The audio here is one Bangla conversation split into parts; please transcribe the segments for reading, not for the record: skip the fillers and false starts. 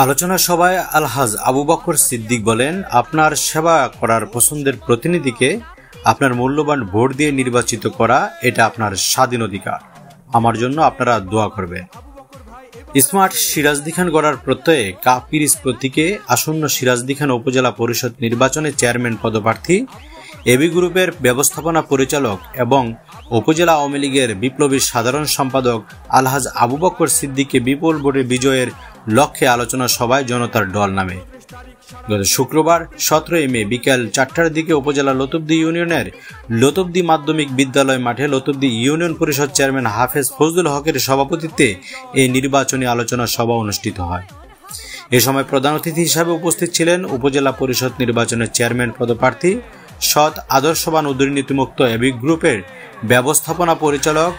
আলোচনা সভায় আলহাজ আবু বকর সিদ্দিক বলেন, আপনার সেবা করার পছন্দের প্রতিনিধিকে আপনার মূল্যবান ভোট দিয়ে নির্বাচিত করা এটা আপনার স্বাধীন অধিকার। আমার জন্য আপনারা দোয়া করবেন। স্মার্ট সিরাজদিখান গড়ার প্রত্যয়ে কাপিরিস প্রতীকে আসন্ন সিরাজদিখান উপজেলা পরিষদ নির্বাচনে চেয়ারম্যান পদপ্রার্থী এবি গ্রুপের ব্যবস্থাপনা পরিচালক এবং উপজেলা আওয়ামী লীগের বিপ্লবী সাধারণ সম্পাদক আলহাজ আবু বকর সিদ্দিককে বিপুল ভোটে বিজয়ের লক্ষ্যে আলোচনা সভায় জনতার ঢল নামে। গত শুক্রবার 17 মে বিকেল 4টার দিকে উপজেলা লতুবদী ইউনিয়নের লতুবদী মাধ্যমিক বিদ্যালয় মাঠে লতুবদী ইউনিয়ন পরিষদ চেয়ারম্যান হাফেজ ফজলুল হকের সভাপতিত্বে এই নির্বাচনী আলোচনা সভা অনুষ্ঠিত হয়। এ সময় প্রধান অতিথি হিসাবে উপস্থিত ছিলেন উপজেলা পরিষদ নির্বাচনের চেয়ারম্যান পদপ্রার্থী সৎ আদর্শবান ও দুর্নীতিমুক্ত এবি গ্রুপের ব্যবস্থাপনা পরিচালক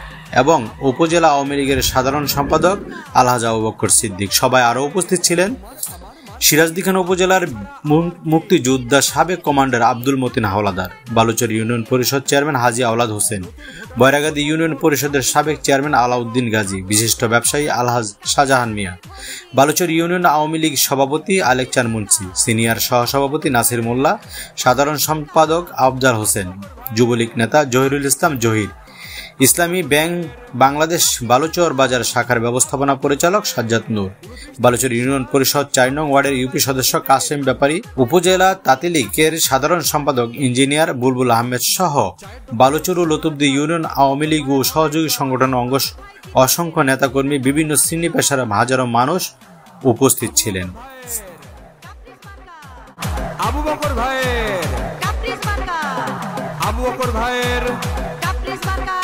এবং উপজেলা আওয়ামী লীগের সাধারণ সম্পাদক আলহাজ আবু বকর সিদ্দিক। সবাই আরও উপস্থিত ছিলেন সিরাজদিখান উপজেলার মুক্তিযোদ্ধা সাবেক কমান্ডার আব্দুল মতিন হাওলাদার, বালুচর ইউনিয়ন পরিষদ চেয়ারম্যান হাজী আওলাদ হোসেন, বয়রাগাদী ইউনিয়ন পরিষদের সাবেক চেয়ারম্যান আলাউদ্দিন গাজী, বিশিষ্ট ব্যবসায়ী আলহাজ শাহজাহান মিয়া, বালুচর ইউনিয়ন আওয়ামী লীগ সভাপতি আলেকচার মুন্সি, সিনিয়র সহসভাপতি নাসির মোল্লা, সাধারণ সম্পাদক আফজাল হোসেন, যুবলীগ নেতা জহিরুল ইসলাম জহির, ইসলামী ব্যাংক বাংলাদেশ বালুচর বাজার শাখার ব্যবস্থাপনা পরিচালক সাজ্জাদ নূর, বালুচর ইউনিয়ন পরিষদ 4 নং ওয়ার্ডের ইউপি সদস্য কাসেম ব্যাপারী, উপজেলা তাঁতিলীগের সাধারণ সম্পাদক ইঞ্জিনিয়ার বুলবুল আহমেদ সহ বালুচর ও লতুবদী ইউনিয়ন আওয়ামী লীগ ও সহযোগী সংগঠন অঙ্গ অসংখ্য নেতাকর্মী, বিভিন্ন শ্রেণী পেশার হাজারো মানুষ উপস্থিত ছিলেন। আবু বকর ভাইয়ের কাপ্রিস মার্কা, আবু বকর ভাইয়ের কাপ্রিস মার্কা।